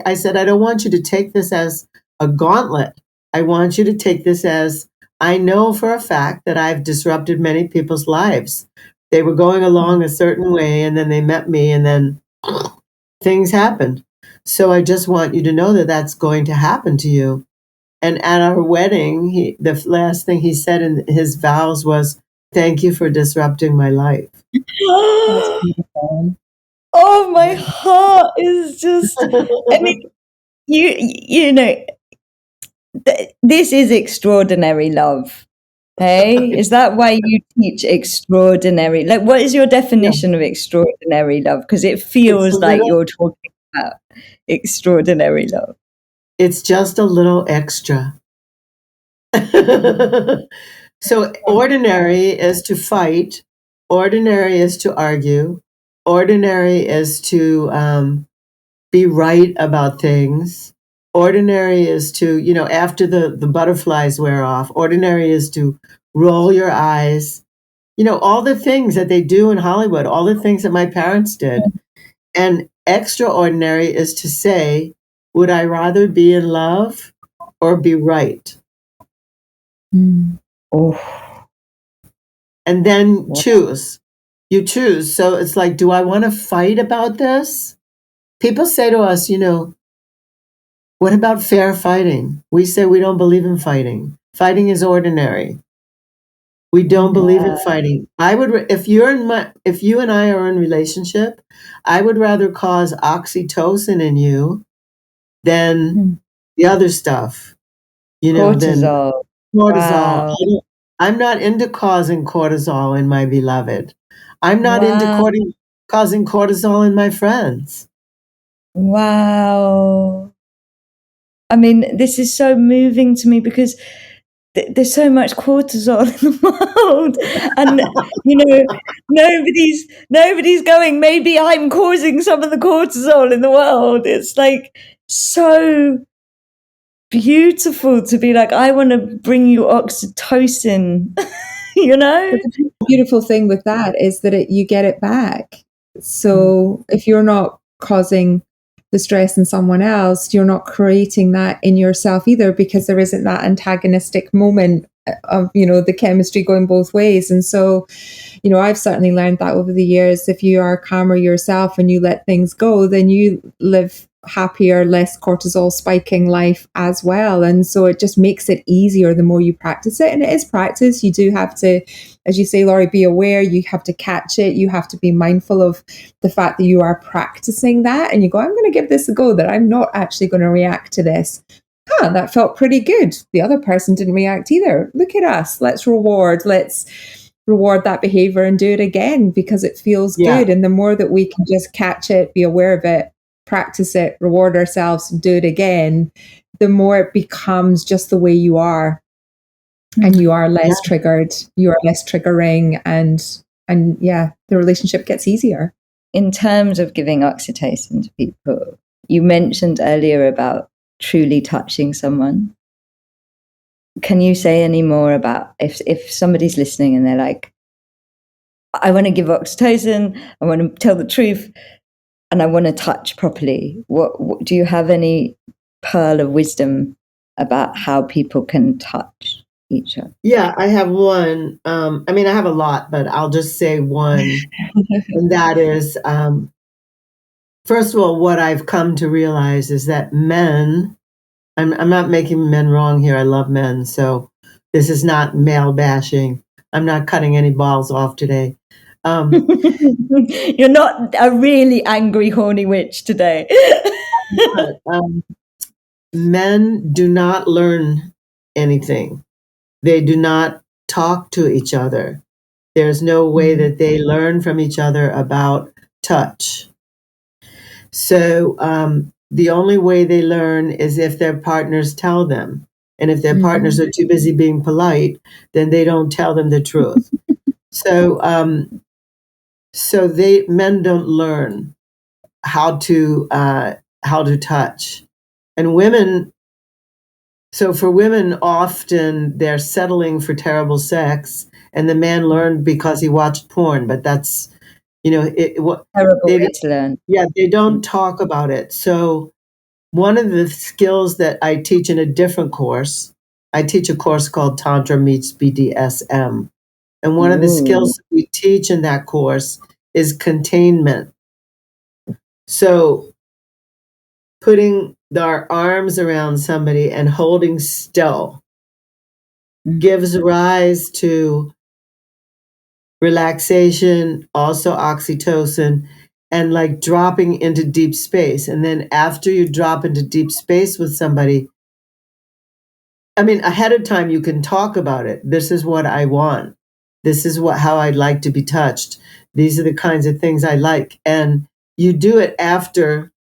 I said, I don't want you to take this as a gauntlet. I want you to take this as, I know for a fact that I've disrupted many people's lives. They were going along a certain way, and then they met me, and then things happened. So I just want you to know that that's going to happen to you. And at our wedding, the last thing he said in his vows was, thank you for disrupting my life. Oh, my heart is just, I mean, this is extraordinary love. Hey, is that why you teach extraordinary? Like, what is your definition of extraordinary love? Because it feels like you're talking about extraordinary love. It's just a little extra. So ordinary is to fight. Ordinary is to argue. Ordinary is to be right about things. Ordinary is to, after the butterflies wear off, ordinary is to roll your eyes. All the things that they do in Hollywood, all the things that my parents did. And extraordinary is to say, would I rather be in love or be right? Oh. And then choose. You choose. So it's like, do I want to fight about this? People say to us, what about fair fighting? We say we don't believe in fighting. Fighting is ordinary. We don't believe in fighting. If you and I are in relationship, I would rather cause oxytocin in you than the other stuff. Cortisol. Cortisol. Wow. I'm not into causing cortisol in my beloved. I'm not into causing cortisol in my friends. Wow. I mean, this is so moving to me because there's so much cortisol in the world, and nobody's going, maybe I'm causing some of the cortisol in the world. It's like so beautiful to be like, I want to bring you oxytocin. you know? But the beautiful thing with that is that you get it back. So if you're not causing the stress in someone else, you're not creating that in yourself either, because there isn't that antagonistic moment of, the chemistry going both ways. And so, I've certainly learned that over the years. If you are calmer yourself and you let things go, then you live happier, less cortisol spiking life as well. And so it just makes it easier the more you practice it. And it is practice. You do have to, as you say, Laurie, be aware. You have to catch it. You have to be mindful of the fact that you are practicing that. And you go, I'm going to give this a go, that I'm not actually going to react to this. That felt pretty good. The other person didn't react either. Look at us. Let's reward that behavior and do it again because it feels good. And the more that we can just catch it, be aware of it, practice it, reward ourselves, and do it again, the more it becomes just the way you are. And you are less triggered, you are less triggering, and the relationship gets easier. In terms of giving oxytocin to people, you mentioned earlier about truly touching someone. Can you say any more about if somebody's listening and they're like, I want to give oxytocin, I want to tell the truth, and I want to touch properly? What do you have any pearl of wisdom about how people can touch each other? Yeah, I have one. I have a lot, but I'll just say one. And that is, first of all, what I've come to realize is that men, I'm not making men wrong here. I love men. So this is not male bashing. I'm not cutting any balls off today. You're not a really angry, horny witch today. But, men do not learn anything. They do not talk to each other. There's no way that they learn from each other about touch. So the only way they learn is if their partners tell them. And if their partners are too busy being polite, then they don't tell them the truth. So men don't learn how to touch. And women, so for women, often they're settling for terrible sex, and the man learned because he watched porn. But that's, terrible way to learn. Yeah, they don't talk about it. So one of the skills that I teach in a different course, I teach a course called Tantra meets BDSM. And one of the skills we teach in that course is containment. So putting our arms around somebody and holding still gives rise to relaxation, also oxytocin, and like dropping into deep space. And then after you drop into deep space with somebody, ahead of time, you can talk about it. This is what I want. This is how I'd like to be touched. These are the kinds of things I like. And you do it after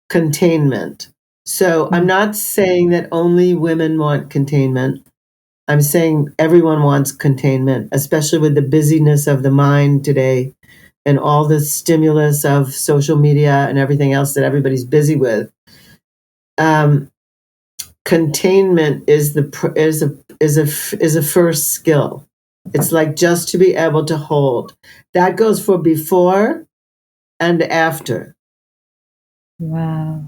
containment. So I'm not saying that only women want containment. I'm saying everyone wants containment, especially with the busyness of the mind today and all the stimulus of social media and everything else that everybody's busy with. Containment is a first skill. It's like just to be able to hold. That goes for before and after. Wow.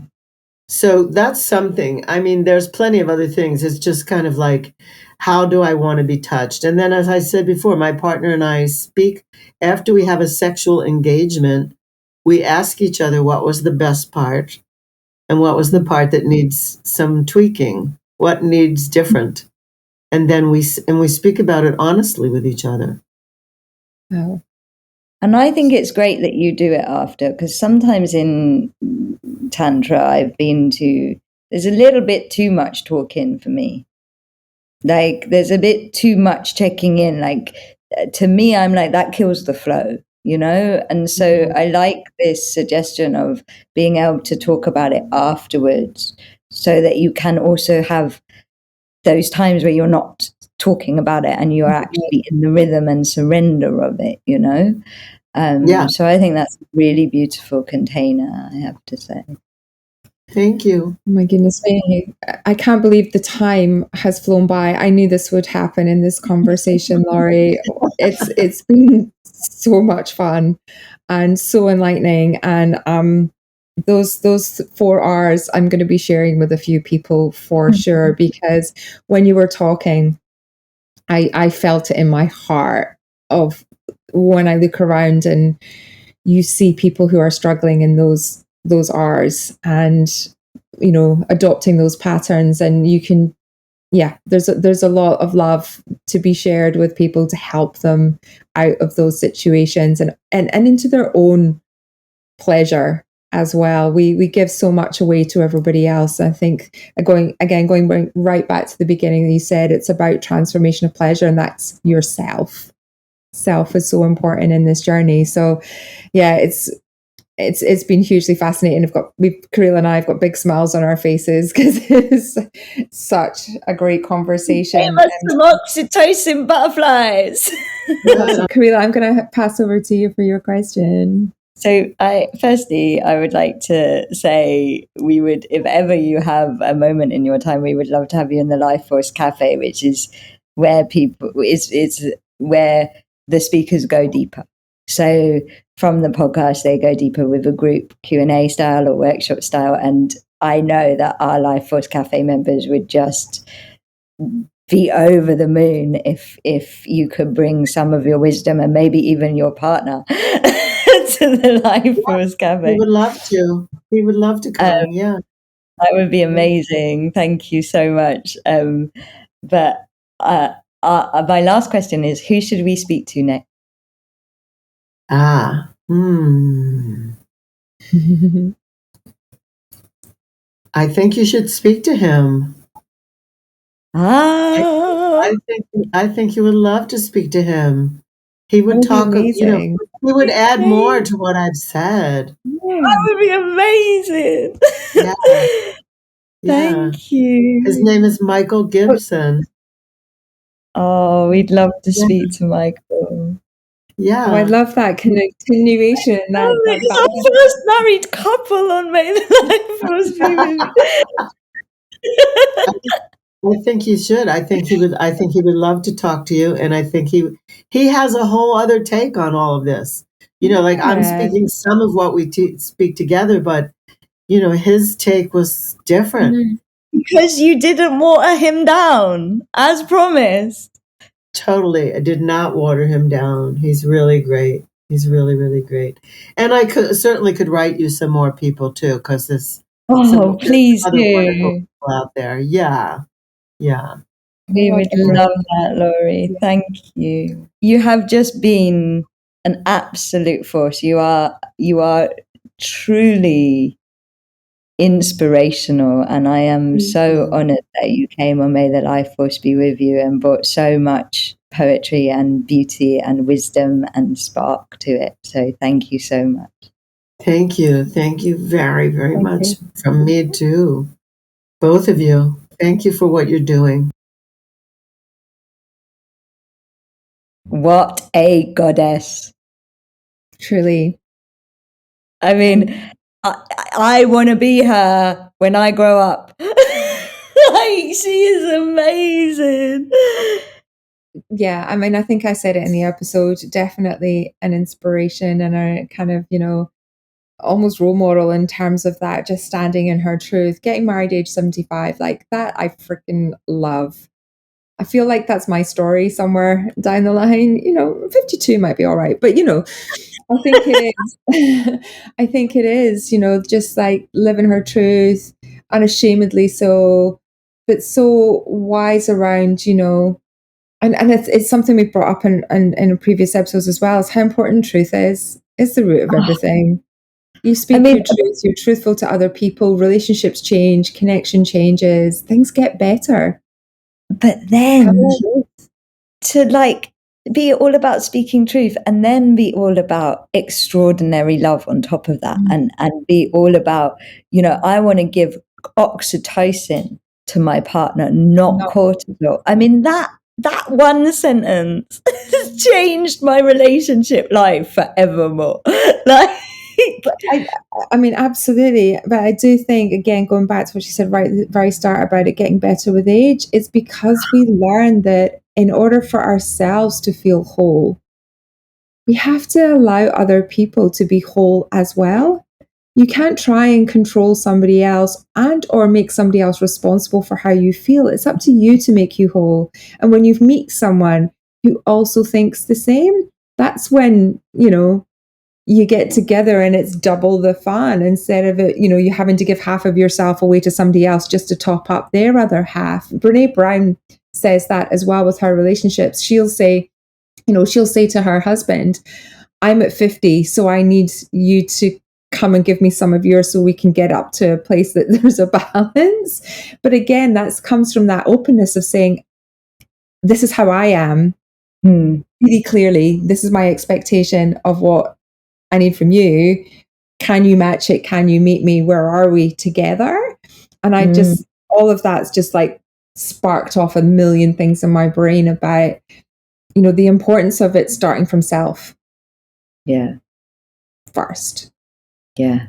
So that's something. There's plenty of other things. It's just kind of like, how do I want to be touched? And then, as I said before, my partner and I speak after we have a sexual engagement. We ask each other what was the best part and what was the part that needs some tweaking, what needs different. And then we speak about it honestly with each other. Oh. And I think it's great that you do it after, because sometimes in Tantra, there's a little bit too much talking for me. Like, there's a bit too much checking in. Like, to me, I'm like, that kills the flow, And so I like this suggestion of being able to talk about it afterwards, so that you can also have those times where you're not talking about it and you're actually in the rhythm and surrender of it, So I think that's a really beautiful container, I have to say. Thank you. Oh my goodness me. I can't believe the time has flown by. I knew this would happen in this conversation, Laurie. It's been so much fun and so enlightening. And those 4 R's I'm going to be sharing with a few people for sure, because when you were talking, I felt it in my heart of when I look around and you see people who are struggling in those R's, and adopting those patterns, and you can, there's a lot of love to be shared with people to help them out of those situations and into their own pleasure as well. We give so much away to everybody else. I think going right back to the beginning, you said it's about transformation of pleasure, and that's yourself. Self is so important in this journey. So yeah, it's been hugely fascinating. Kirill and I have got big smiles on our faces because it's such a great conversation. Some oxytocin butterflies. Kirill, I'm going to pass over to you for your question. So I would like to say we would, if ever you have a moment in your time, we would love to have you in the Life Force Cafe, which is where it's where the speakers go deeper. So from the podcast, they go deeper with a group Q&A style or workshop style. And I know that our Life Force Cafe members would just be over the moon if you could bring some of your wisdom and maybe even your partner to the Life Force Cafe. We would love to. We would love to come. Yeah, that would be amazing. Thank you so much. But my last question is: who should we speak to next? I think you should speak to him. I think you would love to speak to him. He would talk. He would add more to what I've said. That would be amazing. Yeah. Thank you. His name is Micheal Gibson. Oh, we'd love to speak to Micheal. Yeah. Oh, I love that continuation. It's our first married couple on May the Life Force Be With You. I think he should. I think he would love to talk to you, and I think he has a whole other take on all of this. Like I'm speaking some of what we speak together, but his take was different. Because you didn't water him down, as promised. Totally. I did not water him down. He's really great. He's really, really great. And I certainly could write you some more people too, because there's please other do. wonderful people out there. Yeah. Yeah. We would love that, Laurie. Thank you. You have just been an absolute force. You are truly inspirational, and I am so honored that you came on May the Life Force Be With You and brought so much poetry and beauty and wisdom and spark to it. So thank you so much. Thank you very, very much. From me too, both of you. Thank you for what you're doing. What a goddess. Truly. I mean, I want to be her when I grow up. She is amazing. Yeah, I mean, I think I said it in the episode, definitely an inspiration and a kind of, almost role model in terms of that, just standing in her truth, getting married age 75, like that I freaking love. I feel like that's my story somewhere down the line. 52 might be all right, but I think it is. I think it is, just like living her truth, unashamedly so, but so wise around, and it's something we've brought up in previous episodes as well, is how important truth is. It's the root of everything. You speak your truth, you're truthful to other people, relationships change, connection changes, things get better. But then to be all about speaking truth and then be all about extraordinary love on top of that, and be all about, I want to give oxytocin to my partner, not cortisol. I mean, that one sentence has changed my relationship life forevermore. I mean, absolutely. But I do think, again, going back to what she said right at the very start about it getting better with age, it's because we learn that in order for ourselves to feel whole, we have to allow other people to be whole as well. You can't try and control somebody else and or make somebody else responsible for how you feel. It's up to you to make you whole. And when you meet someone who also thinks the same, that's when, you get together and it's double the fun, instead of it, you having to give half of yourself away to somebody else just to top up their other half. Brene Brown says that as well with her relationships. She'll say to her husband, I'm at 50, so I need you to come and give me some of yours so we can get up to a place that there's a balance. But again, that comes from that openness of saying, this is how I am. Really clearly, this is my expectation of what I need from you. Can you match it? Can you meet me? Where are we together? And I just, all of that's just like sparked off a million things in my brain about, the importance of it starting from self. Yeah. First. Yeah.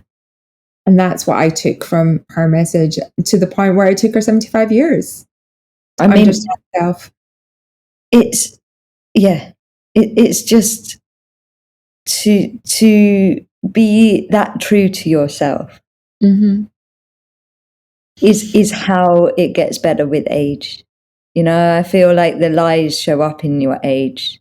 And that's what I took from her message, to the point where it took her 75 years to understand self. It's just to be that true to yourself is how it gets better with age. I feel like the lies show up in your age,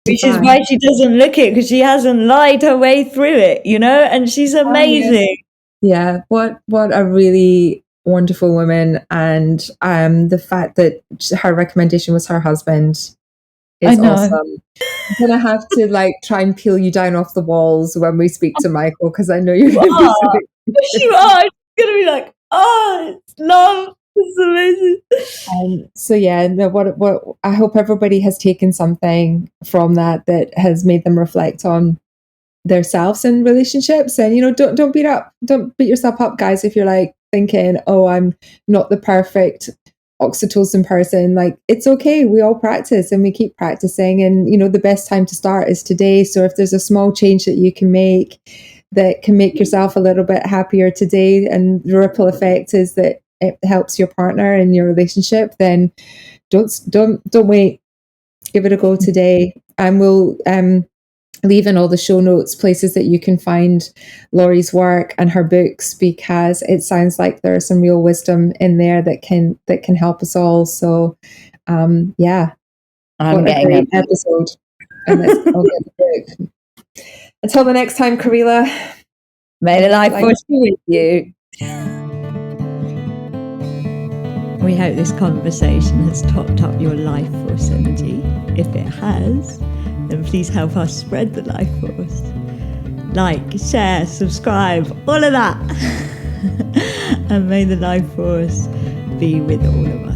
which is why she doesn't look it, because she hasn't lied her way through it, and she's amazing. Yeah, what a really wonderful woman. And the fact that her recommendation was her husband is awesome. I'm gonna have to try and peel you down off the walls when we speak to Micheal, because I know you're gonna be so you are. It's gonna be like, it's love. It's amazing. So yeah, no, what I hope everybody has taken something from that has made them reflect on themselves in relationships. And don't beat yourself up, guys, if you're thinking, oh, I'm not the perfect oxytocin person. It's okay, we all practice and we keep practicing, and the best time to start is today. So if there's a small change that you can make that can make yourself a little bit happier today, and the ripple effect is that it helps your partner in your relationship, then don't wait, give it a go today. And we'll leave in all the show notes places that you can find Laurie's work and her books, because it sounds like there's some real wisdom in there that can help us all. So yeah, I'm getting a great episode. And let's all get the book. Until the next time, Karila, may the life force be with you. We hope this conversation has topped up your life force energy. If it has, then please help us spread the life force. Like, share, subscribe, all of that. And may the life force be with all of us.